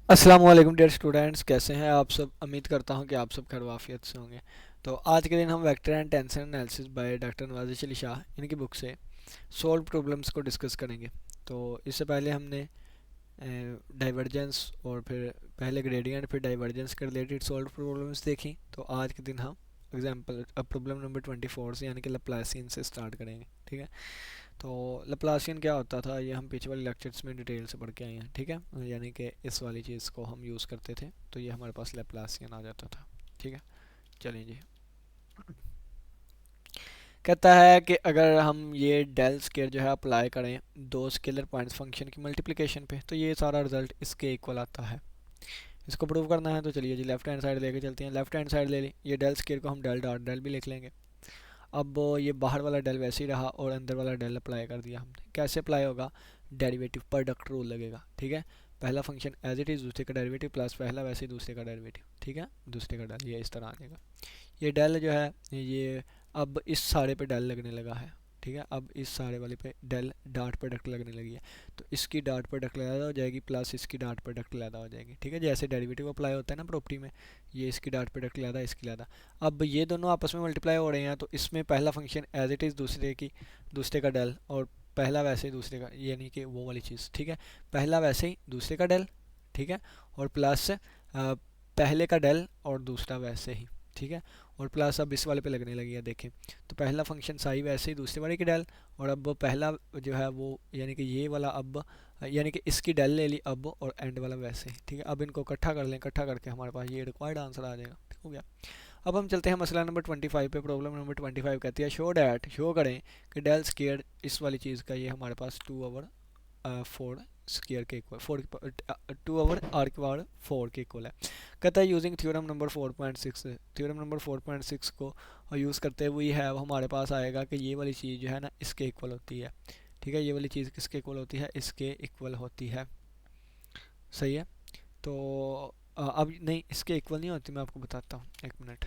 अस्सलाम वालेकुम dear students, कैसे हैं आप सब। उम्मीद करता हूं कि आप सब खैर वाफियत से होंगे। तो आज के दिन हम vector and tensor analysis by doctor Nawazish Ali Shah इनकी बुक से सॉल्व प्रॉब्लम्स को डिस्कस करेंगे। तो इससे पहले हमने डाइवर्जेंस और फिर पहले ग्रेडियंट फिर डाइवर्जेंस के रिलेटेड सॉल्व प्रॉब्लम्स देखी। तो आज के दिन हम एग्जाम्पल अब प्रॉब्लम नंबर 24 से यानी कि लैप्लासियन से स्टार्ट करेंगे। ठीक है। तो लैप्लासियन क्या होता था ये हम पिछले वाले लेक्चर्स में डिटेल से पढ़ के आए हैं। ठीक है, यानी कि इस वाली चीज़ को हम यूज़ करते थे तो ये हमारे पास लैप्लासियन आ जाता था। ठीक है, चलिए जी। कहता है कि अगर हम ये डेल स्केयर जो है अप्लाई करें दो स्केलर पॉइंट्स फंक्शन की मल्टीप्लिकेशन पे तो ये सारा रिजल्ट इसके इक्वल आता है। इसको प्रूव करना है तो चलिए जी लेफ्ट हैंड साइड लेके चलते हैं। लेफ्ट हैंड साइड ले ली, ये डेल स्केयर को हम डेल डॉट डेल भी लिख लेंगे। अब ये बाहर वाला डेल वैसे ही रहा और अंदर वाला डेल अप्लाई कर दिया हमने। कैसे अप्लाई होगा? डेरिवेटिव प्रोडक्ट रूल लगेगा। ठीक है, पहला फंक्शन एज इट इज़ दूसरे का डेरिवेटिव प्लस पहला वैसे ही दूसरे का डेरिवेटिव। ठीक है, दूसरे का डेल ये इस तरह आ जाएगा। ये डेल जो है ये अब इस सारे पे डेल लगने लगा है। ठीक है, अब इस सारे वाले पे डेल डॉट प्रोडक्ट लगने लगी है। तो इसकी डॉट प्रोडक्ट लैदा हो जाएगी प्लस इसकी डॉट प्रोडक्ट लैदा हो जाएगी। ठीक है, जैसे डेरिवेटिव अप्लाई होता है ना प्रॉपर्टी में, ये इसकी डॉट प्रोडक्ट लैदा इसकी लैदा। अब ये दोनों आपस में मल्टीप्लाई हो रहे हैं तो इसमें पहला फंक्शन एज इट इज़ दूसरे का डेल और पहला वैसे ही दूसरे का, यानी कि वो वाली चीज़। ठीक है, पहला वैसे ही दूसरे का डेल। ठीक है, और प्लस पहले का डेल और दूसरा वैसे ही। ठीक है, और प्लस अब इस वाले पे लगने लगी है देखें। तो पहला फंक्शन साई वैसे ही दूसरे वाले की डेल और अब पहला जो है वो यानी कि ये वाला अब यानी कि इसकी डेल ले ली अब और एंड वाला वैसे ही। ठीक है, अब इनको इकट्ठा कर लें, इकट्ठा करके हमारे पास ये रिक्वायर्ड आंसर आ जाएगा। ठीक हो गया। अब हम चलते हैं मसला नंबर 25 पे। प्रॉब्लम नंबर 25 कहती है शो डैट, शो करें कि डेल स्केयर इस वाली चीज़ का ये हमारे पास 2/4 स्केयर के इक्वल 2/r⁴ के इक्वल है। कहता है using theorem number 4.6, theorem number 4.6 को यूज़ करते हुए ये है हमारे पास आएगा कि ये वाली चीज़ जो है ना इसके इक्वल होती है। ठीक है, ये वाली चीज़ किसके इक्वल होती है? इसके इक्वल होती है। सही है। तो अब नहीं, इसके इक्वल नहीं होती, मैं आपको बताता हूँ, एक मिनट।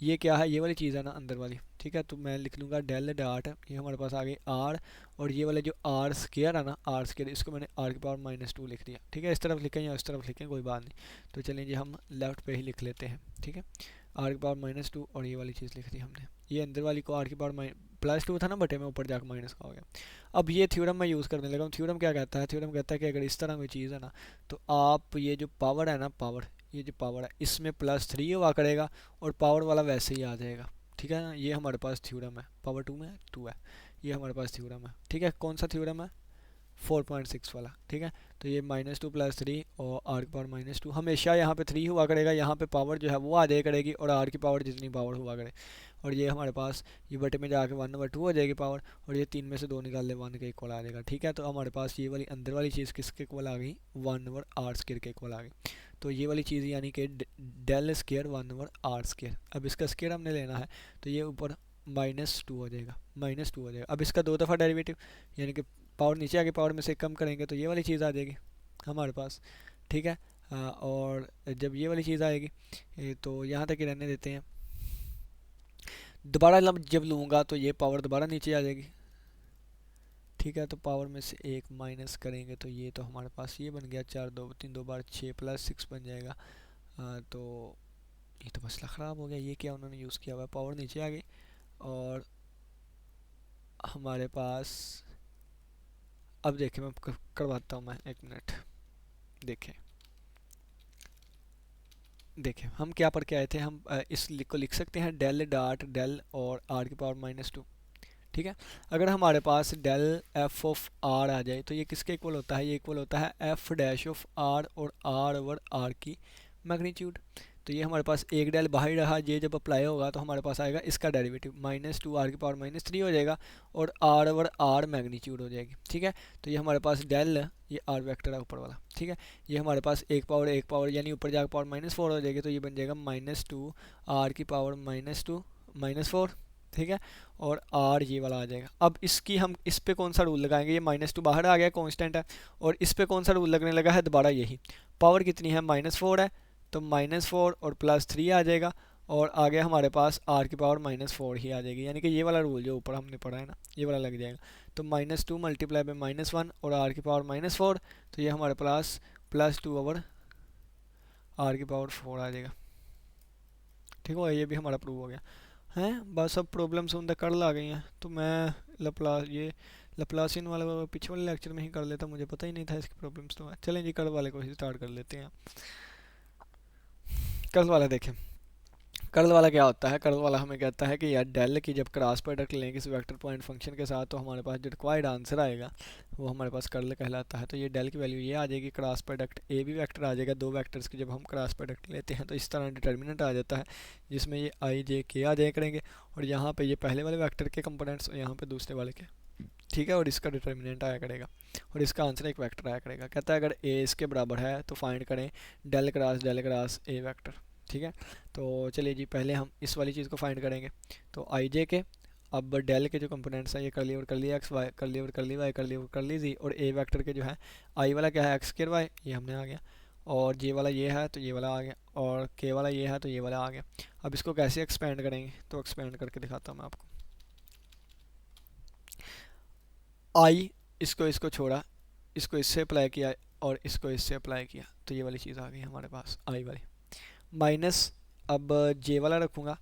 ये क्या है? ये वाली चीज़ है ना अंदर वाली। ठीक है, तो मैं लिख लूँगा डेल डॉट, ये हमारे पास आ गई आर, और ये वाले जो आर स्केयर है ना, आर स्केयर, इसको मैंने r⁻² लिख दिया। ठीक है, इस तरफ लिखें या इस तरफ लिखें कोई बात नहीं। तो चलिए जी हम लेफ्ट पे ही लिख लेते हैं। ठीक है, r⁻² और ये वाली चीज़ लिख दी हमने। ये अंदर वाली को r⁻+2 था ना बटे में, ऊपर जाकर माइनस का हो गया। अब ये थ्योरम मैं यूज़ करने लगा हूँ। थ्योरम क्या कहता है? थ्योरम कहता है कि अगर इस तरह कोई चीज़ है ना तो आप ये जो पावर है ना, पावर, ये जो पावर है इसमें +3 हुआ करेगा और पावर वाला वैसे ही आ जाएगा। ठीक है ना, ये हमारे पास थ्योरम है। पावर 2 में 2 है, ये हमारे पास थ्योरम है। ठीक है, कौन सा थ्योरम है? 4.6 वाला। ठीक है, तो ये -2 + 3 और r⁻², हमेशा यहाँ पे 3 हुआ करेगा, यहाँ पे पावर जो है वो आ जाया करेगी और r की पावर जितनी पावर हुआ करे। और ये हमारे पास ये बटे में जाके 1/2 हो जाएगी पावर, और ये 3 में से 2 निकाल ले 1 के इक्वल आ जाएगा। ठीक है, तो हमारे पास ये वाली अंदर वाली चीज़ किसके इक्वल आ गई? 1/r² के इक्वल आ गई। तो ये वाली चीज़ यानी कि डेल स्केयर 1/r²। अब इसका स्केयर हमने लेना है तो ये ऊपर -2 हो जाएगा, -2 हो जाएगा। अब इसका 2 दफ़ा डेरिवेटिव, यानी कि पावर नीचे आके पावर में से कम करेंगे तो ये वाली चीज़ आ जाएगी हमारे पास। ठीक है, और जब ये वाली चीज़ आएगी तो यहाँ तक ही रहने देते हैं। दोबारा जब लूँगा तो ये पावर दोबारा नीचे आ जाएगी। ठीक है, तो पावर में से एक माइनस करेंगे तो ये तो हमारे पास ये बन गया 4 2 3 2 बार 6 +6 बन जाएगा। तो ये तो मसला ख़राब हो गया। ये क्या उन्होंने यूज़ किया हुआ है? पावर नीचे आ गई और हमारे पास, अब देखें मैं करवाता हूँ मैं, एक मिनट। देखें देखें हम क्या पढ़ के आए थे। हम इस को लिख सकते हैं डेल डॉट डेल और r⁻²। ठीक है, अगर हमारे पास डेल f(r) आ जाए तो ये किसके इक्वल होता है? ये इक्वल होता है f'(r) और r/r की मैग्नीट्यूड। तो ये हमारे पास एक डेल बाहर रहा, ये जब अप्लाई होगा तो हमारे पास आएगा इसका डेरिवेटिव -2r⁻³ हो जाएगा और r/r मैग्नीट्यूड हो जाएगी। ठीक है, तो ये हमारे पास डेल, ये r वेक्टर है ऊपर वाला। ठीक है, ये हमारे पास एक पावर यानी ऊपर जाकर पावर -4 हो जाएगी, तो ये बन जाएगा -2r⁻²। ठीक है, और आर ये वाला आ जाएगा। अब इसकी हम इस पे कौन सा रूल लगाएंगे? ये -2 बाहर आ गया, कांस्टेंट है, और इस पे कौन सा रूल लगने लगा है? दोबारा यही। पावर कितनी है? -4 है, तो -4 और +3 आ जाएगा, और आगे हमारे पास आर की पावर -4 ही आ जाएगी, यानी कि ये वाला रूल जो ऊपर हमने पढ़ा है ना ये वाला लग जाएगा। तो -2 × -1 और आर की पावर -4, तो ये हमारे पास +2/4 आर की पावर 4 आ जाएगा। ठीक हो, ये भी हमारा प्रूव हो गया हैं। बस अब प्रॉब्लम्स उन कर्ल आ गई हैं, तो मैं लप्लासियन वाला पिछले वाले लेक्चर में ही कर लेता, मुझे पता ही नहीं था इसकी प्रॉब्लम्स। तो चलें जी, कर्ल वाले को ही स्टार्ट कर लेते हैं। कर्ल वाला देखें, कर्ल वाला क्या होता है। कर्ल वाला हमें कहता है कि यार डेल की जब क्रॉस प्रोडक्ट लेंगे किसी वेक्टर पॉइंट फंक्शन के साथ, तो हमारे पास जो रिक्वायर्ड आंसर आएगा वो हमारे पास कर्ल कहलाता है। तो ये डेल की वैल्यू ये आ जाएगी, क्रॉस प्रोडक्ट ए भी वेक्टर आ जाएगा, दो वेक्टर्स की जब हम क्रॉस प्रोडक्ट लेते हैं तो इस तरह डिटर्मिनेंट आ जाता है, जिसमें ये आई जे के आ जाए करेंगे, और यहाँ पे ये पहले वाले वेक्टर के कंपोनेंट्स और यहाँ पे दूसरे वाले के। ठीक है, और इसका डिटर्मिनेंट आया करेगा, और इसका आंसर एक वेक्टर आया करेगा। कहता है अगर ए इसके बराबर है तो फाइंड करें डेल क्रॉस ए वेक्टर। ठीक है, तो चलिए जी, पहले हम इस वाली चीज़ को फाइंड करेंगे। तो आई जे के, अब डेल के जो कंपोनेंट्स हैं ये कर ली और कर लिया एक्स वाई, कर ली और कर ली वाई, कर ली और कर ली जी, और ए वेक्टर के जो है आई वाला क्या है एक्स स्क्वायर वाई, ये हमने आ गया, और जे वाला ये है तो ये वाला आ गया, और के वाला ये है तो ये वाला आ गया। अब इसको कैसे एक्सपेंड करेंगे, तो एक्सपेंड करके दिखाता हूँ मैं आपको। आई इसको इसको छोड़ा, इसको इससे अप्लाई किया और इसको इससे अप्लाई किया, तो ये वाली चीज़ आ गई हमारे पास आई वाली। माइनस अब जे वाला रखूँगा,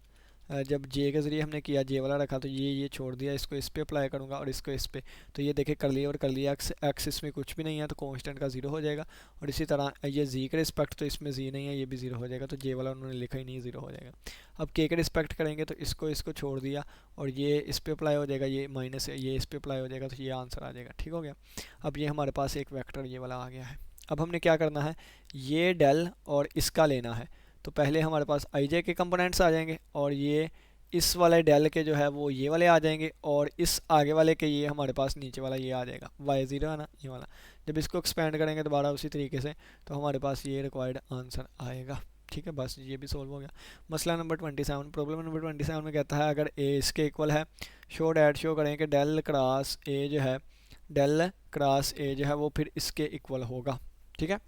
जब जे के ज़रिए हमने किया जे वाला रखा तो ये छोड़ दिया, इसको इस पे अप्लाई करूँगा और इसको इस पे, तो ये देखे कर लिया और कर लिया। एक्स इसमें कुछ भी नहीं है तो कांस्टेंट का ज़ीरो हो जाएगा, और इसी तरह ये जी के रिस्पेक्ट तो इसमें जी नहीं है, ये भी ज़ीरो हो जाएगा, तो जे वाला उन्होंने लिखा ही नहीं, ज़ीरो हो जाएगा। अब के रिस्पेक्ट करेंगे तो इसको इसको छोड़ दिया और ये इस पे अप्लाई हो जाएगा, ये माइनस ये इस पे अप्लाई हो जाएगा, तो ये आंसर आ जाएगा। ठीक हो गया, अब ये हमारे पास एक वेक्टर ये वाला आ गया है। अब हमने क्या करना है, ये डेल और इसका लेना है, तो पहले हमारे पास आई जे के कंपोनेंट्स आ जाएंगे, और ये इस वाले डेल के जो है वो ये वाले आ जाएंगे, और इस आगे वाले के ये हमारे पास नीचे वाला ये आ जाएगा, वाई ज़ीरो है ना ये वाला। जब इसको एक्सपेंड करेंगे दोबारा उसी तरीके से, तो हमारे पास ये रिक्वायर्ड आंसर आएगा। ठीक है, बस ये भी सोल्व हो गया। मसला नंबर 27, प्रॉब्लम नंबर 27 में कहता है अगर ए इसके इक्वल है, शो डैट शो करें कि डेल क्रॉस ए जो है, डेल क्रॉस ए जो है वो फिर इसके इक्वल होगा। ठीक है,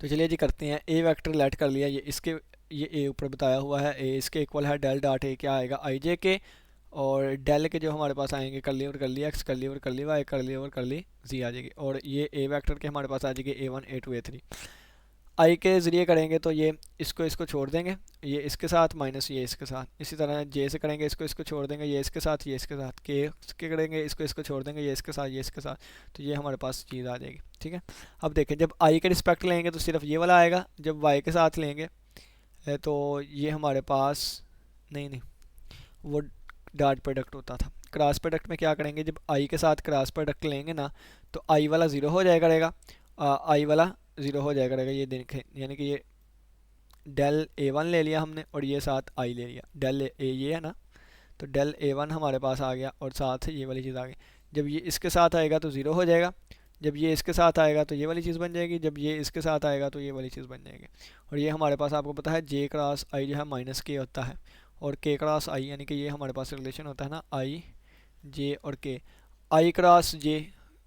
तो चलिए जी करते हैं। ए वेक्टर लेट कर लिया, ये इसके ये ए ऊपर बताया हुआ है, ए इसके इक्वल है, डेल डॉट ए क्या आएगा आई जे के, और डेल के जो हमारे पास आएंगे कर ली और कर ली एक्स, कर ली और कर ली वाई, कर ली और कर ली जी आ जाएगी, और ये ए वेक्टर के हमारे पास आ जाएगी A1 A2 A3। आई के ज़रिए करेंगे तो ये इसको इसको छोड़ देंगे, ये इसके साथ माइनस ये इसके साथ, इसी तरह जे से करेंगे इसको इसको छोड़ देंगे, ये इसके साथ ये इसके साथ, के करेंगे इसको इसको छोड़ देंगे, ये इसके साथ ये इसके साथ, तो ये हमारे पास चीज़ आ जाएगी। ठीक है, अब देखें जब आई के रिस्पेक्ट लेंगे तो सिर्फ ये वाला आएगा, जब वाई के साथ लेंगे तो ये हमारे पास नहीं नहीं वो डॉट प्रोडक्ट होता था। क्रॉस प्रोडक्ट में क्या करेंगे, जब आई के साथ क्रॉस प्रोडक्ट लेंगे ना तो आई वाला ज़ीरो हो जाएगा रहेगा, आई वाला ज़ीरो हो जाएगा रहेगा, ये देखें, यानी कि ये डेल A1 ले लिया हमने और ये साथ आई ले लिया, डेल ए ये है ना, तो डेल A1 हमारे पास आ गया और साथ ये वाली चीज़ आ गई। जब ये इसके साथ आएगा तो ज़ीरो हो जाएगा, जब ये इसके साथ आएगा तो ये वाली चीज़ बन जाएगी, जब ये इसके साथ आएगा तो ये वाली चीज़ बन जाएगी। और ये हमारे पास आपको पता है जे क्रॉस आई जो है माइनस के होता है, और के क्रॉस आई, यानी कि ये हमारे पास रिलेशन होता है ना आई जे और के, आई क्रॉस जे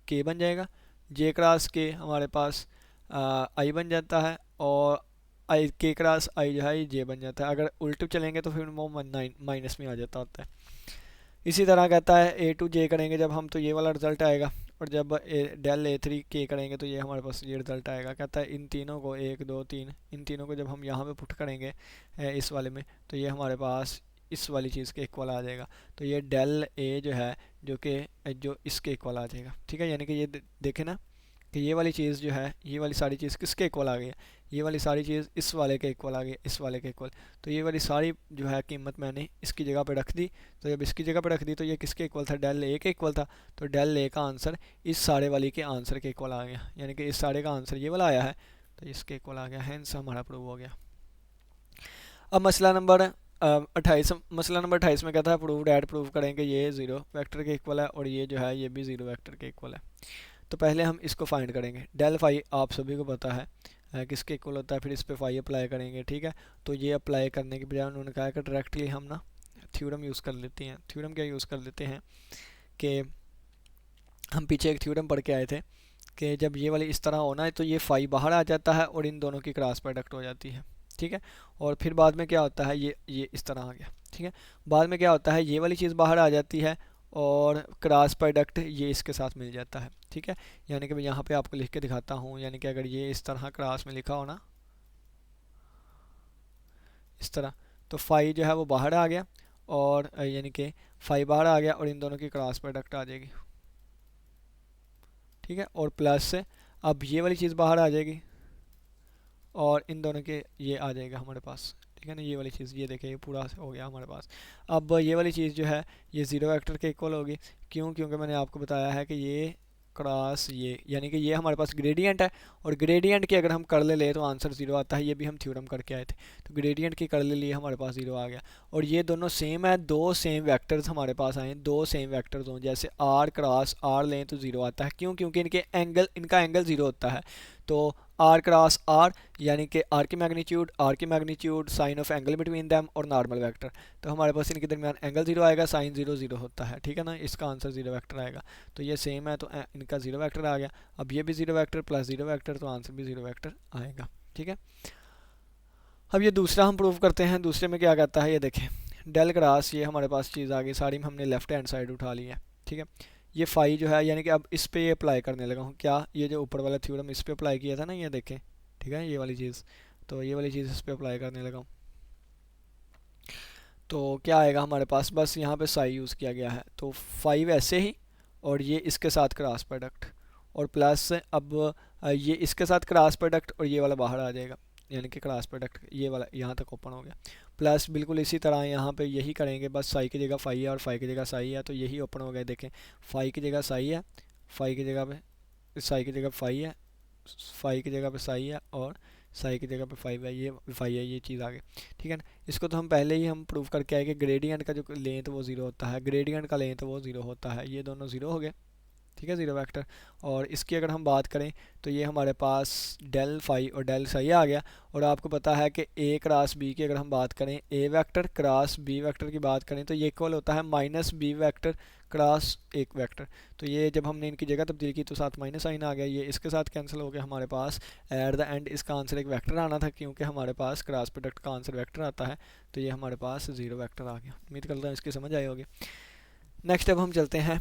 के बन जाएगा, जे क्रॉस के हमारे पास आई बन जाता है, और आई के क्रॉस आई जो है ये जे बन जाता है। अगर उल्टे चलेंगे तो फिर वो माइनस में आ जाता होता है। इसी तरह कहता है A2 जे करेंगे जब हम तो ये वाला रिज़ल्ट आएगा, और जब डेल A3 के करेंगे तो ये हमारे पास ये रिज़ल्ट आएगा। कहता है इन तीनों को 1 2 3 इन तीनों को जब हम यहाँ पे पुट करेंगे इस वाले में, तो ये हमारे पास इस वाली चीज़ के इक्वल आ जाएगा, तो ये डेल ए जो है जो कि जो इसके इक्वल आ जाएगा। ठीक है, यानी कि ये देखें ना कि ये वाली चीज़ जो है, ये वाली सारी चीज़ किसके इक्वल आ गई है, ये वाली सारी चीज़ इस वाले के इक्वल आ गई, इस वाले के इक्वल, तो ये वाली सारी जो है कीमत मैंने इसकी जगह पे रख दी। तो जब इसकी जगह पे रख दी तो ये किसके इक्वल था, डेल ए के इक्वल था, तो डेल ए का आंसर इस सारे वाली के आंसर के इक्वल आ गया, यानी कि इस सारे का आंसर ये वाला आया है तो इसके इक्वल आ गया, हैंस हमारा प्रूव हो गया। अब मसला नंबर 28, मसला नंबर 28 में कहता है प्रूव डैट, प्रूव करेंगे ये ज़ीरो वेक्टर के इक्वल है और ये जो है ये भी ज़ीरो वेक्टर के इक्वल है। तो पहले हम इसको फाइंड करेंगे, डेल फाई आप सभी को पता है किसके इक्वल होता है, फिर इस पे फाई अप्लाई करेंगे। ठीक है, तो ये अप्लाई करने के बजाय उन्होंने कहा कि डायरेक्टली हम ना थ्योरम यूज़ कर लेते हैं। थ्योरम क्या यूज़ कर लेते हैं कि हम पीछे एक थ्योरम पढ़ के आए थे कि जब ये वाली इस तरह होना है तो ये फाई बाहर आ जाता है और इन दोनों की क्रॉस प्रोडक्ट हो जाती है। ठीक है, और फिर बाद में क्या होता है, ये इस तरह आ गया। ठीक है, बाद में क्या होता है, ये वाली चीज़ बाहर आ जाती है और क्रॉस प्रोडक्ट ये इसके साथ मिल जाता है। ठीक है, यानी कि मैं यहाँ पे आपको लिख के दिखाता हूँ, यानी कि अगर ये इस तरह क्रॉस में लिखा हो ना, इस तरह। तो फाई जो है वो बाहर आ गया, और यानी कि फाई बाहर आ गया और इन दोनों की क्रॉस प्रोडक्ट आ जाएगी, ठीक है। और प्लस से अब ये वाली चीज़ बाहर आ जाएगी और इन दोनों के ये आ जाएगा हमारे पास, ठीक है ना। ये वाली चीज़, ये देखिए, ये पूरा हो गया हमारे पास। अब ये वाली चीज़ जो है ये ज़ीरो वेक्टर के इक्वल होगी। क्यों? क्योंकि मैंने आपको बताया है कि ये क्रॉस ये, यानी कि ये हमारे पास ग्रेडियंट है, और ग्रेडियंट की अगर हम कर्ल ले तो आंसर ज़ीरो आता है। ये भी हम थ्योरम करके आए थे। तो ग्रेडियंट की कर्ल लिए हमारे पास ज़ीरो आ गया। और ये दोनों सेम है, दो सेम वेक्टर्स हमारे पास आए, दो सेम वेक्टर्स हों, जैसे आर क्रॉस आर लें तो ज़ीरो आता है। क्यों? क्योंकि इनका एंगल ज़ीरो होता है। तो आर क्रॉस आर, यानी कि आर की magnitude sine of angle between them और नॉर्मल वेक्टर, तो हमारे पास इनके दरमियान एंगल जीरो आएगा, साइन जीरो जीरो होता है, ठीक है ना। इसका आंसर जीरो वेक्टर आएगा। तो ये सेम है, तो इनका जीरो वेक्टर आ गया। अब ये भी zero vector plus zero vector, तो आंसर भी जीरो वेक्टर आएगा, ठीक है। अब ये दूसरा हम प्रूव करते हैं। दूसरे में क्या कहता है, ये देखें, डेल क्रॉस, ये हमारे पास चीज़ आ गई सारी में, हमने लेफ्ट हैंड साइड उठा ली है, ठीक है। ये फाई जो है, यानी कि अब इस पे ये अप्लाई करने लगा हूँ, क्या, ये जो ऊपर वाला थ्योरम इस पे अप्लाई किया था ना, ये देखें, ठीक है, ये वाली चीज़। तो ये वाली चीज़ इस पे अप्लाई करने लगा हूँ, तो क्या आएगा हमारे पास, बस यहाँ पे साई यूज़ किया गया है, तो फाइव ऐसे ही, और ये इसके साथ क्रॉस प्रोडक्ट, और प्लस अब ये इसके साथ क्रॉस प्रोडक्ट, और ये वाला बाहर आ जाएगा, यानी कि क्रॉस प्रोडक्ट ये वाला यहाँ तक ओपन हो गया। प्लस बिल्कुल इसी तरह यहाँ पे यही करेंगे, बस साई की जगह फाई है और फाई की जगह साई है, तो यही ओपन हो गया। देखें, फाई की जगह साई है, फाई की जगह पे साई की जगह फाई है, फाई की जगह पे साई है, और साई की जगह पे फाइव है, ये फाइव है, ये चीज़ आ गई, ठीक है ना। इसको तो हम पहले ही हम प्रूव करके आए कि ग्रेडियंट का जो लेंथ वो ज़ीरो होता है, ग्रेडियंट का लेंथ वो ज़ीरो होता है, ये दोनों ज़ीरो हो गए, ठीक है, ज़ीरो वेक्टर। और इसकी अगर हम बात करें तो ये हमारे पास डेल फाई और डेल साई आ गया। और आपको पता है कि ए क्रॉस बी की अगर हम बात करें, ए वेक्टर क्रॉस बी वेक्टर की बात करें, तो ये इक्वल होता है माइनस बी वेक्टर क्रॉस एक वेक्टर। तो ये जब हमने इनकी जगह तब्दील की तो साथ माइनस साइन आ गया, ये इसके साथ कैंसिल हो गया। हमारे पास एट द एंड इसका आंसर एक वेक्टर आना था, क्योंकि हमारे पास क्रॉस प्रोडक्ट का आंसर वेक्टर आता है, तो ये हमारे पास ज़ीरो वेक्टर आ गया। उम्मीद करता हूँ इसकी समझ आई होगी। नेक्स्ट अब हम चलते हैं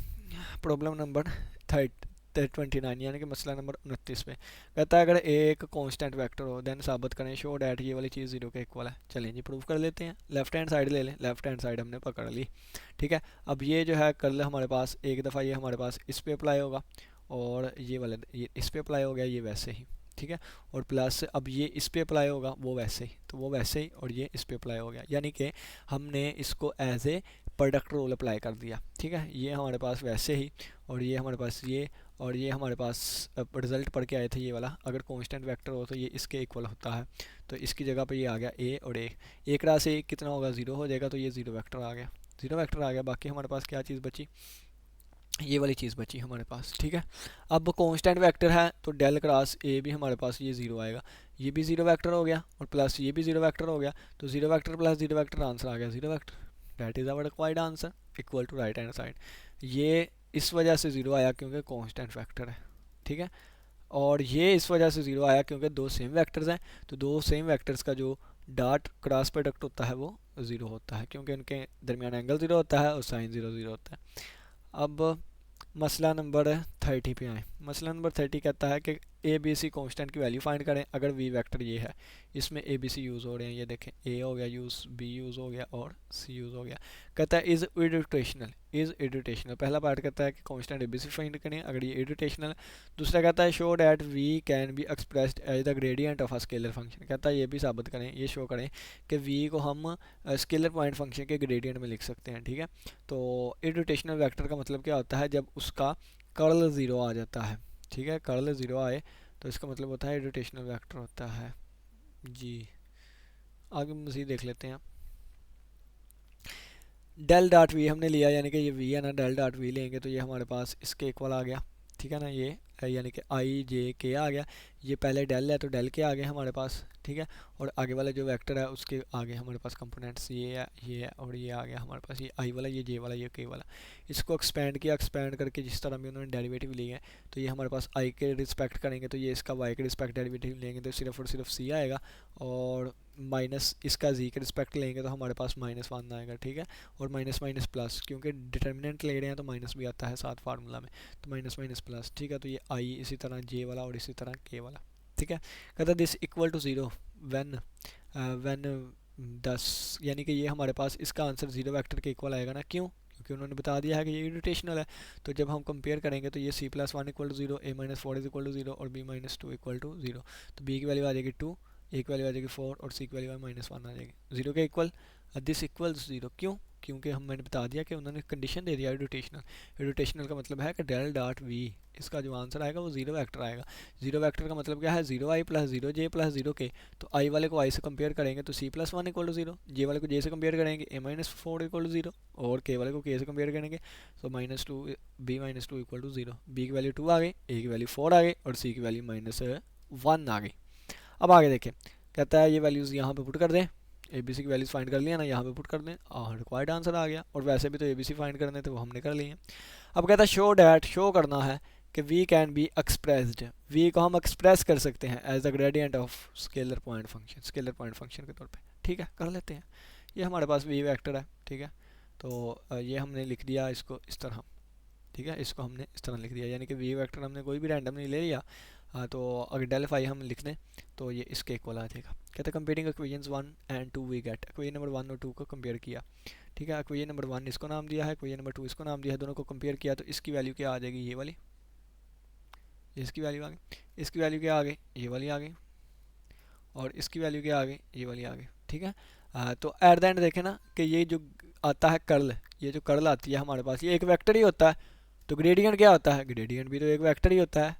प्रॉब्लम नंबर 29, यानी कि मसला नंबर 29 पे। कहता है अगर एक कांस्टेंट वेक्टर हो देन साबित करें शो डैट ये वाली चीज़ जीरो के इक्वल है। चलें जी, प्रूव कर लेते हैं। लेफ्ट हैंड साइड ले लें, लेफ्ट हैंड साइड हमने पकड़ ली, ठीक है। अब ये जो है कर्ल हमारे पास एक दफ़ा ये हमारे पास इस पे अप्लाई होगा, और ये वाला ये इस पे अप्लाई हो गया, ये वैसे ही, ठीक है। और प्लस अब ये इस पे अप्लाई होगा, वो वैसे ही, तो वो वैसे ही, और ये इस पे अप्लाई हो गया, यानी कि हमने इसको as a product rule apply कर दिया, ठीक है। ये हमारे पास वैसे ही, और ये हमारे पास ये, और ये हमारे पास रिजल्ट पढ़ के आए थे ये वाला, अगर कांस्टेंट वेक्टर हो तो ये इसके इक्वल होता है। तो इसकी जगह पे ये आ गया ए, और ए क्रॉस ए कितना होगा, ज़ीरो हो जाएगा, तो ये ज़ीरो वेक्टर आ गया, ज़ीरो वेक्टर आ गया। बाकी हमारे पास क्या चीज़ बची, ये वाली चीज़ बची हमारे पास, ठीक है। अब कांस्टेंट वेक्टर है तो डेल क्रॉस ए भी हमारे पास ये ज़ीरो आएगा, ये भी ज़ीरो वेक्टर हो गया, और प्लस ये भी ज़ीरो वेक्टर हो गया, तो zero vector plus zero vector answer आ गया zero vector. That is our required answer equal to right hand side. ये इस वजह से ज़ीरो आया क्योंकि कांस्टेंट वेक्टर है, ठीक है। और ये इस वजह से ज़ीरो आया क्योंकि दो सेम वेक्टर्स हैं, तो दो सेम वेक्टर्स का जो डॉट क्रॉस प्रोडक्ट होता है वो ज़ीरो होता है, क्योंकि उनके दरमियान एंगल ज़ीरो होता है और साइन ज़ीरो ज़ीरो होता है। अब मसला नंबर 30 पे आए। मसला नंबर 30 कहता है कि ए बी सी कॉन्स्टेंट की वैल्यू फाइंड करें अगर वी वेक्टर ये है। इसमें ए बी सी यूज़ हो रहे हैं, ये देखें, ए हो गया यूज़, बी यूज़ हो गया, और सी यूज़ हो गया। कहता है इज़ इरिटेशनल, इज़ इरिटेशनल। पहला पार्ट कहता है कि constant A B C find करें अगर ये इरिटेशनल। दूसरा कहता है show that V can be expressed as the gradient of a scalar function. कहता है ये भी साबित करें, ये शो करें कि वी को हम स्केलर पॉइंट फंक्शन के ग्रेडियंट में लिख सकते हैं, ठीक है। तो इरिटेशनल वेक्टर का मतलब क्या होता है, जब उसका कर्ल ज़ीरो आ जाता है, ठीक है, कर्ल ज़ीरो आए तो इसका मतलब होता है इरिटेशनल वेक्टर होता है जी। आगे मज़ीद देख लेते हैं। डेल डॉट वी हमने लिया, यानी कि ये वी है ना, डेल डॉट वी लेंगे तो ये हमारे पास इसके इक्वल आ गया, ठीक है ना। ये यानी कि आई जे के आ गया, ये पहले डेल है तो डेल के आ गए हमारे पास, ठीक है। और आगे वाला जो वेक्टर है उसके आगे हमारे पास कंपोनेंट्स ये है और ये आ गया हमारे पास, ये आई वाला, ये जे वाला, ये के वाला। इसको एक्सपेंड किया, एक्सपेंड करके जिस तरह भी उन्होंने डेरिवेटिव लिए हैं, तो ये हमारे पास आई के रिस्पेक्ट करेंगे तो ये इसका वाई के रिस्पेक्ट डेरिवेटिव लेंगे तो सिर्फ और सिर्फ सी आएगा, और माइनस इसका जी के रिस्पेक्ट लेंगे तो हमारे पास माइनस वन आएगा, ठीक है। और माइनस माइनस प्लस, क्योंकि डिटर्मिनेंट ले रहे हैं तो माइनस भी आता है साथ फार्मूला में, तो माइनस माइनस प्लस, ठीक है। तो ये आई इसी तरह जे वाला और इसी तरह के वाला, ठीक है। कहता this equal to zero when when 10, यानी कि ये हमारे पास इसका आंसर 0 वेक्टर के इक्वल आएगा ना। क्यों? क्योंकि उन्होंने बता दिया है कि ये इरिटेशनल है। तो जब हम कंपेयर करेंगे तो ये c+1 equal to 0, a-4 is equal to 0 और b-2 इक्वल टू 0। तो b की वैल्यू आ जाएगी 2, a की वैल्यू आ जाएगी 4 और c की वैल्यू -1 आ जाएगी 0 के इक्वल। This equals 0। क्यों? क्योंकि मैंने बता दिया कि उन्होंने कंडीशन दे दिया इरिटेशनल। इरिटेशनल का मतलब है कि डेल डॉट वी, इसका जो आंसर आएगा वो 0 वेक्टर आएगा। 0 वेक्टर का मतलब क्या है? 0i plus 0j plus 0k। तो i वाले को i से कंपेयर करेंगे तो c+1 इक्वल टू 0, j वाले को j से कंपेयर करेंगे a-4 इक्वल टू 0 और k वाले को k से कंपेयर करेंगे तो -2 b-2 इक्वल टू 0। b की वैल्यू 2 आ गई, a की वैल्यू 4 आ गई और c की वैल्यू -1 आ गई। अब आगे देखें, कहता है ये वैल्यूज़ यहाँ पे पुट कर दें। ए बी सी की वैल्यूज़ फाइंड कर लिया ना, यहाँ पे पुट कर दें और रिक्वायर्ड आंसर आ गया। और वैसे भी तो ए बी सी फाइंड करने थे, वो हमने कर लिए। अब कहता है शो डैट, शो करना है कि V can be expressed, V को हम एक्सप्रेस कर सकते हैं as the gradient of scalar point function, scalar point function के तौर पे। ठीक है, कर लेते हैं। ये हमारे पास वी वेक्टर है। ठीक है, तो ये हमने लिख दिया इसको इस तरह। ठीक है, इसको हमने इस तरह लिख दिया, यानी कि वी वेक्टर हमने कोई भी रैंडम नहीं ले लिया। तो अगर डेल फाई हम लिख दें तो ये इसके इक्वल आ जाएगा। कहते हैं comparing equations 1 and 2 we get, equation number 1 और 2 को कंपेयर किया। ठीक है, इक्वेशन नंबर 1 इसको नाम दिया है, इक्वेशन नंबर 2 इसको नाम दिया है, दोनों को कंपेयर किया तो इसकी वैल्यू क्या आ जाएगी? ये वाली, इसकी वैल्यू आ गई। इसकी वैल्यू क्या आ गई? ये वाली आ गई। और इसकी वैल्यू क्या आ गई? ये वाली आ गई। ठीक है, तो एट द एंड देखें ना कि ये जो आता है कर्ल, ये जो कर्ल आती है हमारे पास, ये एक वेक्टर ही होता है। तो ग्रेडियंट क्या होता है? ग्रेडियंट भी तो एक वेक्टर ही होता है।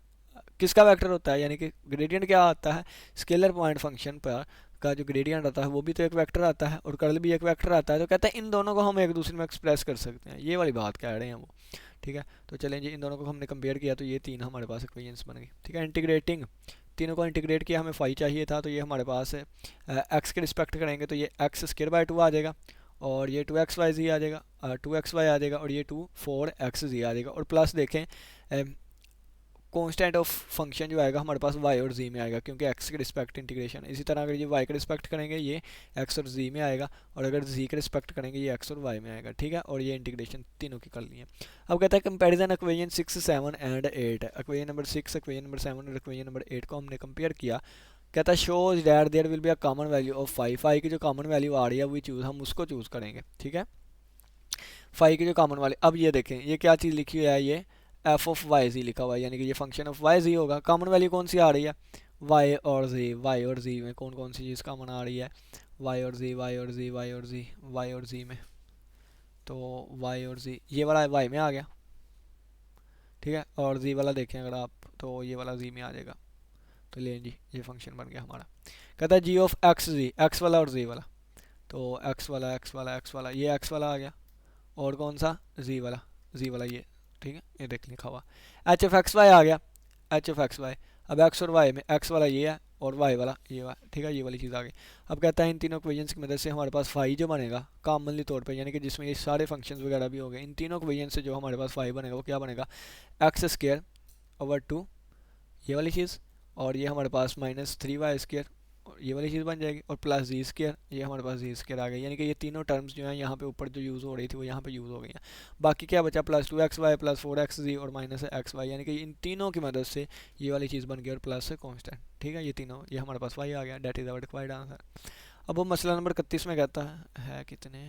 किसका वेक्टर होता है? यानी कि ग्रेडियंट क्या आता है? स्केलर पॉइंट फंक्शन पर का जो ग्रेडियंट आता है वो भी तो एक वेक्टर आता है और कर्ल भी एक वेक्टर आता है। तो कहते हैं इन दोनों को हम एक दूसरे में एक्सप्रेस कर सकते हैं, ये वाली बात कह रहे हैं वो। ठीक है, तो चलें जी, इन दोनों को हमने कंपेयर किया तो ये तीन हमारे पास इक्वेशंस बन गई। ठीक है, इंटीग्रेटिंग, तीनों को इंटीग्रेट किया, हमें फाई चाहिए था तो ये हमारे पास है एक्स के रिस्पेक्ट करेंगे तो ये एक्स स्क्वायर बाय 2 आ जाएगा और ये 2xy आ जाएगा, 2xy आ जाएगा और ये 4xz आ जाएगा। और प्लस देखें कांस्टेंट ऑफ फंक्शन जो आएगा हमारे पास y और z में आएगा क्योंकि x के रिस्पेक्ट इंटीग्रेशन। इसी तरह अगर ये y के रिस्पेक्ट करेंगे ये x और z में आएगा और अगर z के रिस्पेक्ट करेंगे ये x और y में आएगा। ठीक है, और ये इंटीग्रेशन तीनों की कर ली है। अब कहता है comparison equation 6, 7 and 8, equation number 6, equation number 7 और इक्वेशन नंबर 8 को हमने कंपेयर किया। कहता है shows that there will be a common value of phi की जो कॉमन वैल्यू आ रही है वो चूज, हम उसको चूज़ करेंगे। ठीक है, फाई की जो कॉमन वाली, अब ये देखें ये क्या चीज़ लिखी हुई है, ये एफ ऑफ वाई जी लिखा हुआ है, यानी कि ये फंक्शन ऑफ वाई जी होगा। कॉमन वैल्यू कौन सी आ रही है? वाई और जी, वाई और जी में कौन कौन सी चीज़ कॉमन आ रही है? वाई और जी, वाई और जी, वाई और जी, वाई और जी में, तो वाई और जी, ये वाला वाई में आ गया। ठीक है, और जी वाला देखें अगर आप तो ये वाला जी में आ जाएगा। तो ले जी, ये फंक्शन बन गया हमारा। कहता है जी ऑफ एक्स जी, एक्स वाला और जी वाला, तो एक्स वाला एक्स वाला एक्स वाला, ये एक्स वाला आ गया और कौन सा? जी वाला, जी वाला ये। ठीक है, ये देख लिखा हुआ एच एफ एक्स वाई आ गया, एच एफ एक्स वाई। अब एक्स और वाई में एक्स वाला ये है और वाई वाला ये वाला। ठीक है, ये वाली चीज़ आ गई। अब कहता है इन तीनों इक्वेशंस की मदद से हमारे पास फाई जो बनेगा कॉमनली तौर पे, यानी कि जिसमें ये सारे फंक्शंस वगैरह भी हो गए, इन तीनों इक्वेशन से जो हमारे पास फाई बनेगा वो क्या बनेगा? एक्स स्क्र ओवर 2, ये वाली चीज़, और ये हमारे पास -3y² और ये वाली चीज़ बन जाएगी और प्लस जी स्क्र, ये हमारे पास जी स्क्र आ गई। यानी कि ये तीनों टर्म्स जो हैं यहाँ पे ऊपर जो यूज़ हो रही थी वो यहाँ पे यूज़ हो गई हैं। बाकी क्या बचा? +2xy प्लस 4xz और -xy, यानी कि इन तीनों की मदद से ये वाली चीज़ बन गई और प्लस से कॉन्स्टेंट। ठीक है, ये तीनों, ये हमारे पास y आ गया, that is our required answer. अब वो मसला नंबर 31 में कहता है कितने,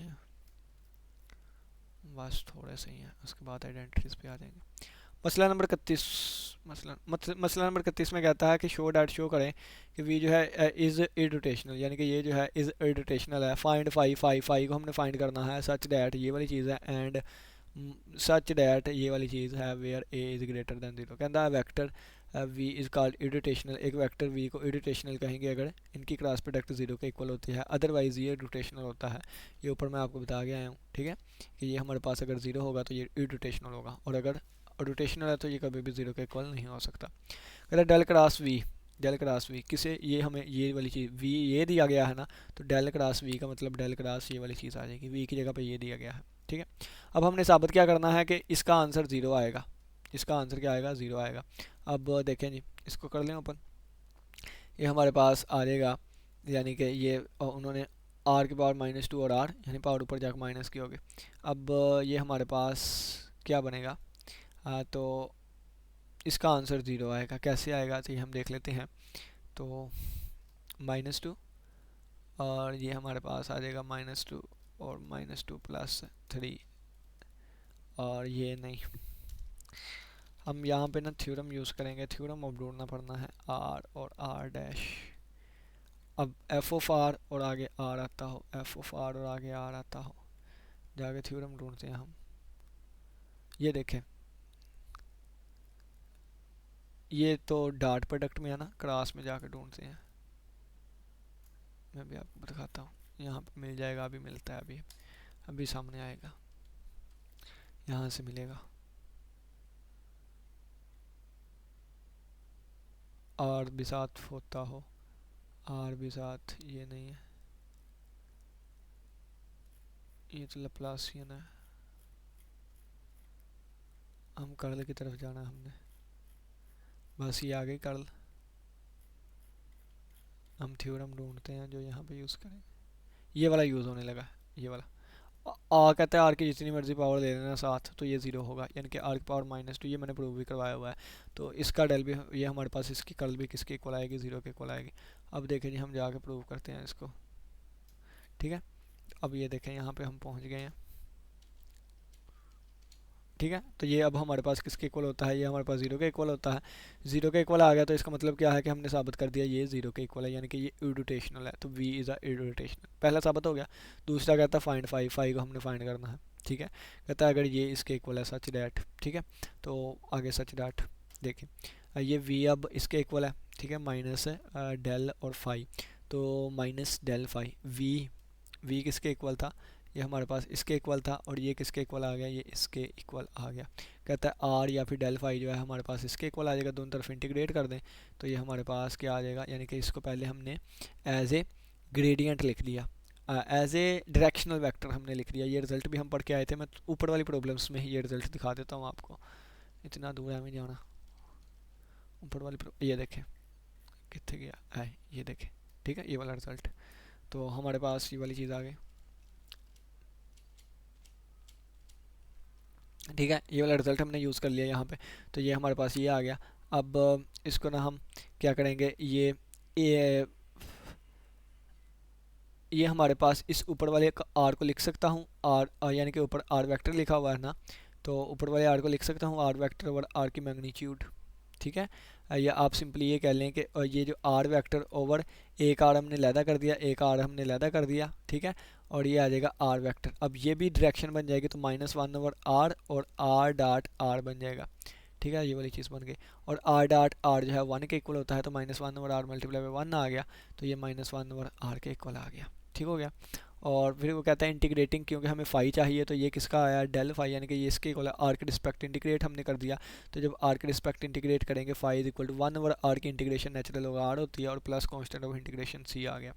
बस थोड़े से ही हैं, उसके बाद आइडेंटिटीज़ पे आ जाएंगे। मसला नंबर 31, मसला नंबर 31 में कहता है कि शो डैट, शो करें कि वी जो है इज़ इरिटेशनल, यानी कि ये जो है इज़ इरिटेशनल है। फाइंड फाई, फाई को हमने फाइंड करना है सच डैट, ये वाली चीज़ है, एंड सच डैट ये वाली चीज़ है where A is greater than 0। कहता है vector V is called irrotational, एक वेक्टर वी को इरिटेशनल कहेंगे अगर इनकी क्रॉस प्रोडक्ट 0 के इक्वल होती है, अदरवाइज़ ये इरिटेशनल होता है। ये ऊपर मैं आपको बता के आया हूँ। ठीक है, कि ये हमारे पास अगर 0 होगा तो ये इरिटेशनल होगा और अगर रोटेशनल है तो ये कभी भी 0 के इक्वल नहीं हो सकता। कहता del cross V, del cross V किसे, ये हमें ये वाली चीज़ वी ये दिया गया है ना, तो डेल क्रॉस वी का मतलब डेल क्रॉस ये वाली चीज़ आ जाएगी, वी की जगह पे ये दिया गया है। ठीक है, अब हमने साबित क्या करना है कि इसका आंसर 0 आएगा, इसका आंसर क्या आएगा? 0 आएगा। अब देखें जी, इसको कर लें ओपन, ये हमारे पास आ जाएगा, यानी कि ये उन्होंने आर की पावर -2 और आर यानी पावर ऊपर जाकर माइनस की होगी। अब ये हमारे पास क्या बनेगा? तो इसका आंसर 0 आएगा। कैसे आएगा तो ये हम देख लेते हैं। तो -2 और ये हमारे पास आ जाएगा -2 और -2 + 3 और ये नहीं। हम यहाँ पे ना थ्योरम यूज़ करेंगे, थ्योरम अब ढूंढना पड़ना है आर और आर डैश। अब एफ ऑफ आर और आगे आर आता हो, एफ ऑफ आर और आगे आर आता हो, जाके थ्योरम ढूंढते हैं हम। ये देखें, ये तो डॉट प्रोडक्ट में है ना, क्रॉस में जाके ढूंढते हैं। मैं भी आपको दिखाता हूँ, यहाँ पे मिल जाएगा, अभी मिलता है, अभी अभी सामने आएगा, यहाँ से मिलेगा। आर भी साथ होता हो, आर भी साथ, ये नहीं है, ये तो लप्लासियन है। हम कर्ल की तरफ जाना है हमने, बस ये आ गई कर्ल। हम थ्योरम ढूंढते हैं जो यहाँ पे यूज़ करेंगे। ये वाला यूज़ होने लगा, ये वाला। कहता है आर की जितनी मर्जी पावर ले लेना साथ, तो ये ज़ीरो होगा, यानी कि आर की पावर -2। ये मैंने प्रूव भी करवाया हुआ है। तो इसका डेल भी, ये हमारे पास इसकी कर्ल भी किसके इक्वल आएगी, ज़ीरो के इक्वल आएगी। अब देखें जी, हम जाके प्रूव करते हैं इसको, ठीक है। अब ये देखें, यहाँ पे हम पहुँच गए हैं, ठीक है। तो ये अब हमारे पास किसके इक्वल होता है, ये हमारे पास ज़ीरो के इक्वल होता है। ज़ीरो के इक्वल आ गया, तो इसका मतलब क्या है कि हमने साबित कर दिया ये ज़ीरो के इक्वल है, यानी कि ये इररोटेशनल है। तो v इज़ अ इररोटेशनल, पहला साबित हो गया। दूसरा कहता है फाइंड फाई को हमने फाइंड करना है, ठीक है। कहता है अगर ये इसके इक्वल है सच डैट, ठीक है। तो आगे सच डैट देखिए, ये v अब इसके इक्वल है, ठीक है, माइनस डेल और फाई, तो माइनस डेल फाई। v किसके इक्वल था, ये हमारे पास इसके इक्वल था, और ये किसके इक्वल आ गया, ये इसके इक्वल आ गया। कहता है आर या फिर डेल फाई जो है हमारे पास इसके इक्वल आ जाएगा, दोनों तरफ इंटीग्रेट कर दें तो ये हमारे पास क्या आ जाएगा, यानी कि इसको पहले हमने एज ए ग्रेडियंट लिख लिया, एज ए डायरेक्शनल वेक्टर हमने लिख लिया। ये रिजल्ट भी हम पढ़ के आए थे, मैं ऊपर वाली प्रॉब्लम्स में ही ये रिजल्ट दिखा देता हूँ आपको, इतना दूर है हमें जाना। ऊपर वाली ये देखें कितने गया है, ये देखें, ठीक है, ये वाला रिजल्ट। तो हमारे पास ये वाली चीज़ आ गई, ठीक है। ये वाला रिज़ल्ट हमने यूज़ कर लिया यहाँ पे, तो ये हमारे पास ये आ गया। अब इसको ना हम क्या करेंगे, ये हमारे पास इस ऊपर वाले आर को लिख सकता हूँ, आर यानी कि ऊपर आर वेक्टर लिखा हुआ है ना, तो ऊपर वाले आर को लिख सकता हूँ आर वेक्टर ओवर आर की मैग्नीट्यूड, ठीक है। या आप सिंपली ये कह लें कि ये जो आर वेक्टर ओवर एक आर हमने लैदा कर दिया, एक आर हमने लैदा कर दिया, ठीक है। और ये आ जाएगा आर वेक्टर। अब ये भी डायरेक्शन बन जाएगी, तो -1 ओवर आर और आर डॉट आर बन जाएगा, ठीक है। ये वाली चीज़ बन गई। और आर डॉट आर जो है 1 के इक्वल होता है, तो -1 ओवर आर मल्टीप्लाई बाई 1 आ गया, तो ये -1 ओवर आर के इक्वल आ गया, ठीक हो गया। और फिर वो कहता है इंटीग्रेटिंग, क्योंकि हमें फाई चाहिए, तो ये किसका आया, डेल फाई, यानी कि ये इसके इक्वल है, आर के रिस्पेक्ट इंटीग्रेट हमने कर दिया। तो जब आर के रिस्पेक्ट इंटीग्रेट करेंगे, phi is equal to 1 over R की इंटीग्रेशन नेचुरल होगा आर होती है, और plus constant of integration C आ गया।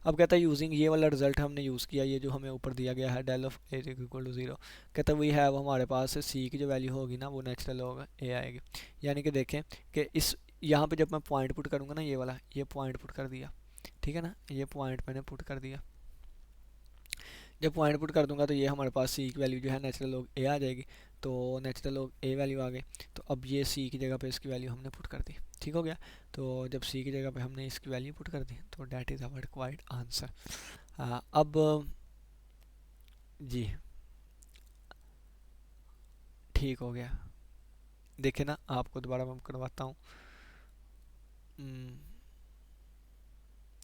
अब कहता है यूजिंग, ये वाला रिजल्ट हमने यूज़ किया, ये जो हमें ऊपर दिया गया है del of A equal to 0। कहता है वी हैव, हमारे पास सी की जो वैल्यू होगी ना वो नेचुरल होगा ए आएगी। यानी कि देखें कि इस यहाँ पे जब मैं पॉइंट पुट करूँगा ना, ये वाला, ये पॉइंट पुट कर दिया, ठीक है ना, ये पॉइंट मैंने पुट कर दिया। जब पॉइंट पुट कर दूंगा तो ये हमारे पास सी की वैल्यू जो है नेचुरल लॉग ए आ जाएगी, तो नेचुरल लॉग ए वैल्यू आ गई। तो अब ये सी की जगह पे इसकी वैल्यू हमने पुट कर दी, ठीक हो गया। तो जब सी की जगह पे हमने इसकी वैल्यू पुट कर दी, तो that is our required answer. अब जी ठीक हो गया। देखे ना, आपको दोबारा मैं करवाता हूँ।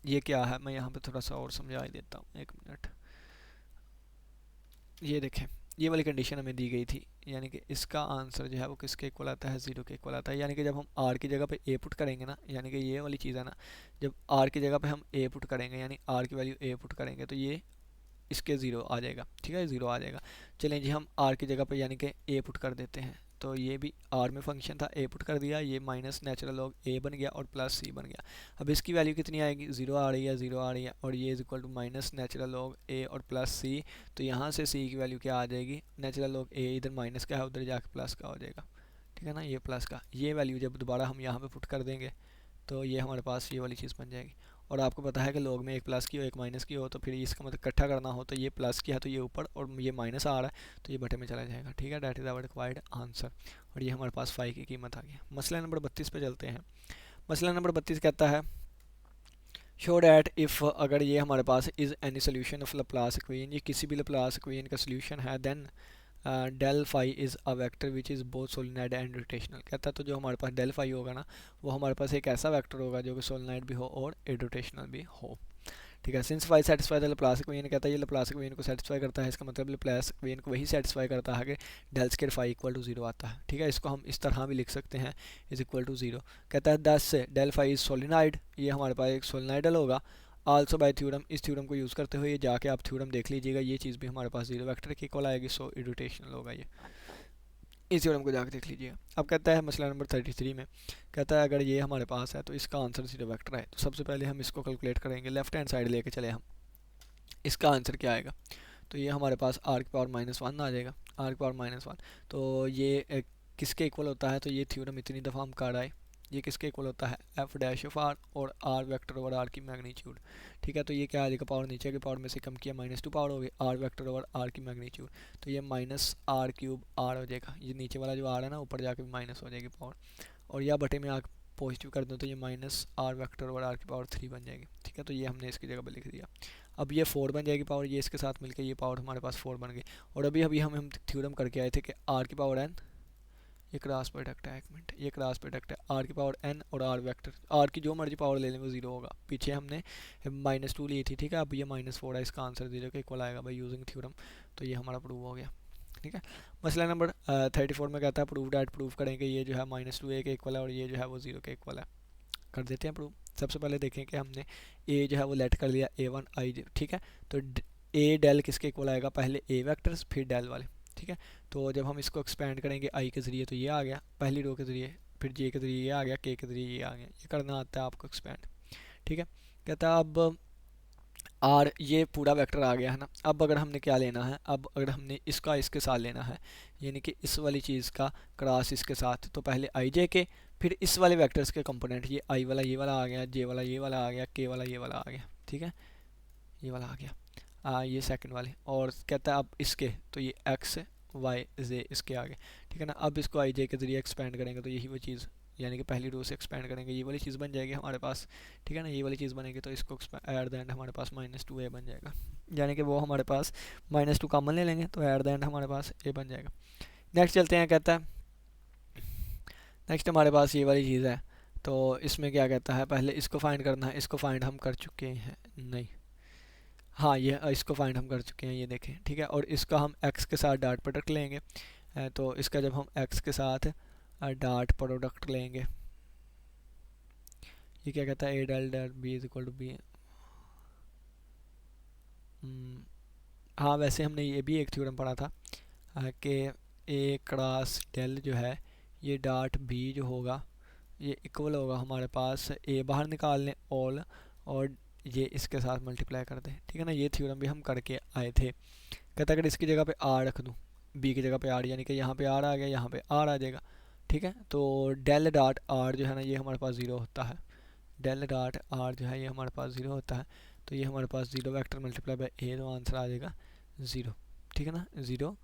ये क्या है, मैं यहाँ पे थोड़ा सा और समझा ही देता हूँ, एक मिनट। ये देखें, ये वाली कंडीशन हमें दी गई थी, यानी कि इसका आंसर जो है वो किसके इक्वल आता है, 0 के इक्वल आता है। यानी कि जब हम आर की जगह पे ए पुट करेंगे ना, यानी कि ये वाली चीज़ है ना, जब आर की जगह पे हम ए पुट करेंगे, यानी आर की वैल्यू ए पुट करेंगे, तो ये इसके ज़ीरो आ जाएगा, ठीक है, ज़ीरो आ जाएगा। चलें जी, हम आर की जगह पे यानी कि ए पुट कर देते हैं, तो ये भी आर में फंक्शन था, ए पुट कर दिया, ये माइनस नेचुरल लॉग ए बन गया और प्लस सी बन गया। अब इसकी वैल्यू कितनी आएगी, 0 आ रही है, 0 आ रही है, और ये is equal to minus natural log A और प्लस सी। तो यहाँ से सी की वैल्यू क्या आ जाएगी, नेचुरल लॉग ए इधर माइनस का है, उधर जाके प्लस का हो जाएगा, ठीक है ना, ये प्लस का। ये वैल्यू जब दोबारा हम यहाँ पर पुट कर देंगे, तो ये हमारे पास ये वाली चीज़ बन जाएगी। और आपको पता है कि लॉग में एक प्लस की हो एक माइनस की हो, तो फिर इसका मतलब इकट्ठा करना हो, तो ये प्लस की है तो ये ऊपर, और ये माइनस आ रहा है तो ये बटे में चला जाएगा, ठीक है। That is our required answer. और ये हमारे पास फाई की कीमत आ गई। मसला नंबर 32 पे चलते हैं। मसला नंबर 32 कहता है शो डैट इफ़ अगर ये हमारे पास is any solution of Laplace equation, ये किसी भी लप्लास इक्वेशन का सोल्यूशन है, then del phi is a vector which is both solenoidal and rotational. कहता है तो जो हमारे पास डेल फाई होगा ना, वो हमारे पास एक ऐसा वेक्टर होगा जो कि सोलिनाइड भी हो और रोटेशनल भी हो। ठीक है, since phi satisfy the Laplace equation, कहता है ये लप्लास इक्वेशन को सेटिस्फाई करता है, इसका मतलब लप्लास इक्वेशन को वही सेटिस्फाई करता है कि del square phi equal to zero आता है। ठीक है, इसको हम इस तरह भी लिख सकते हैं, इज इक्वल टू जीरो। कहता है 10 से डेल फाई इज सोलिनाइड, ये हमारे पास एक सोलिनाइडल होगा। आल्सो बाय थ्योरम, इस थ्योरम को यूज़ करते हुए ये जाके आप थ्योरम देख लीजिएगा, ये चीज़ भी हमारे पास जीरो वेक्टर के इक्वल आएगी, सो इरोटेशनल होगा ये। इस थ्योरम को जाकर देख लीजिएगा। अब कहता है मसला नंबर 33 में, कहता है अगर ये हमारे पास है तो इसका आंसर जीरो वेक्टर है। तो सबसे पहले हम इसको कैलकुलेट करेंगे, लेफ्ट हैंड साइड लेके चले हम, इसका आंसर क्या आएगा। तो ये हमारे पास आर की पावर -1 आ जाएगा, आर की पावर -1। तो ये किसके इक्वल होता है, तो ये थ्योरम इतनी दफ़ा हम कर आए, ये किसके इक्वल होता है, एफ डैश ऑफ आर और आर वेक्टर ओवर आर की मैग्नीट्यूड। ठीक है, तो ये क्या आ जाएगा, पावर नीचे की पावर में से कम किया -2 पावर हो गई, आर वेक्टर ओवर आर की मैग्नीट्यूड। तो ये -r³ आर हो जाएगा, ये नीचे वाला जो आर है ना ऊपर जाके माइनस हो जाएगी पावर, और या बटे में आके पॉजिटिव कर दो तो ये -r वेक्टर ओवर आर की पावर 3 बन जाएगी। ठीक है, तो ये हमने इसकी जगह पर लिख दिया। अब ये 4 बन जाएगी पावर, ये इसके साथ मिलकर ये पावर हमारे पास 4 बन गई। और अभी अभी हम थ्योरम करके आए थे कि आर की पावर n, ये क्रॉस प्रोडक्ट है, एक मिनट, ये क्रॉस प्रोडक्ट है, आर की पावर n और आर वेक्टर, आर की जो मर्जी पावर ले लें वो जीरो होगा। पीछे हमने -2 ली थी, ठीक है, अब ये -4 है, इसका आंसर जीरो के इक्वल आएगा बाई यूजिंग थ्योरम। तो ये हमारा प्रूव हो गया। ठीक है, मसला नंबर 34 में कहता है प्रूव डैट, प्रूव करेंगे ये जो है -2 a के इक्वल है और ये जो है वो जीरो के इक्वल है। कर देते हैं प्रूव। सबसे पहले देखें कि हमने ए जो है वो लेट कर लिया a1 i, ठीक है, तो ए डेल किसके इक्वल आएगा, पहले ए वेक्टर्स फिर डेल वाले। ठीक है, तो जब हम इसको एक्सपेंड करेंगे आई के ज़रिए तो ये आ गया पहली रो के ज़रिए, फिर जे के ज़रिए ये आ गया, के ज़रिए ये आ गया, ये करना आता है आपको एक्सपेंड। ठीक है, कहता है अब आर ये पूरा वेक्टर आ गया है ना। अब अगर हमने क्या लेना है, अब अगर हमने इसका इसके साथ लेना है, यानी कि इस वाली चीज़ का क्रॉस इसके साथ, तो पहले आई जे के, फिर इस वाले वेक्टर्स के कंपोनेंट, ये आई वाला ये वाला आ गया, जे वाला ये वाला आ गया, के वाला ये वाला आ गया। ठीक है, ये वाला आ गया, ये सेकंड वाले। और कहता है अब इसके, तो ये एक्स वाई जे इसके आगे। ठीक है ना, अब इसको आई जे के ज़रिए एक्सपेंड करेंगे तो यही वो चीज़, यानी कि पहली रो से एक्सपेंड करेंगे ये वाली चीज़ बन जाएगी हमारे पास। ठीक है ना, ये वाली चीज़ बनेगी तो इसको एट द एंड हमारे पास -2a बन जाएगा, यानी कि वो हमारे पास -2 कॉमन ले लेंगे तो एट द एंड हमारे पास a बन जाएगा। नेक्स्ट चलते हैं, कहता है नेक्स्ट हमारे पास ये वाली चीज़ है, तो इसमें क्या कहता है, पहले इसको फाइंड करना है, इसको फाइंड हम कर चुके हैं, नहीं हाँ ये इसको फाइंड हम कर चुके हैं, ये देखें। ठीक है, और इसका हम x के साथ डॉट प्रोडक्ट लेंगे, तो इसका जब हम x के साथ डॉट प्रोडक्ट लेंगे, ये क्या कहता है, a del del b is equal to B. हाँ वैसे हमने ये भी एक थ्योरम पढ़ा था कि a क्रॉस डेल जो है ये डॉट b जो होगा ये इक्वल होगा हमारे पास, a बाहर निकाल लें ऑल और ये इसके साथ मल्टीप्लाई कर दें। ठीक है ना, ये थ्योरम भी हम करके आए थे। कहता है अगर इसकी जगह पे आर रख दूँ, बी की जगह पे आर, यानी कि यहाँ पे आर आ गया, यहाँ पे आर आ जाएगा। ठीक है, तो डेल डॉट आर जो है ना ये हमारे पास ज़ीरो होता है, डेल डॉट आर जो है ये हमारे पास ज़ीरो होता है। तो ये हमारे पास ज़ीरो वेक्टर मल्टीप्लाई बाई ए, तो आंसर आ जाएगा ज़ीरो। ठीक है ना, ज़ीरो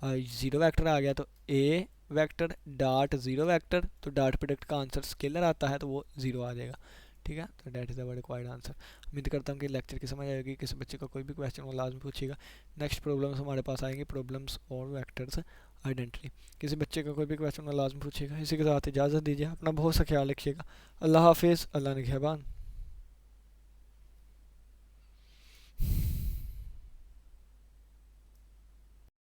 ज़ीरो वेक्टर आ गया, तो ए वेक्टर डॉट ज़ीरो वेक्टर, तो डॉट प्रोडक्ट का आंसर स्केलर आता है तो वो ज़ीरो आ जाएगा। ठीक है, तो that is the required answer. उम्मीद करता हूँ कि लेक्चर की समझ आएगी, किसी बच्चे का कोई भी क्वेश्चन वो लाजमी पूछिएगा। नेक्स्ट प्रॉब्लम्स हमारे पास आएंगे, प्रॉब्लम्स और वेक्टर्स आइडेंटिटी। किसी बच्चे का कोई भी क्वेश्चन वो लाजमी पूछिएगा। इसी के साथ इजाज़त दीजिए, अपना बहुत सा ख्याल रखिएगा। अल्लाह हाफिज़, अल्लाह निगहबान।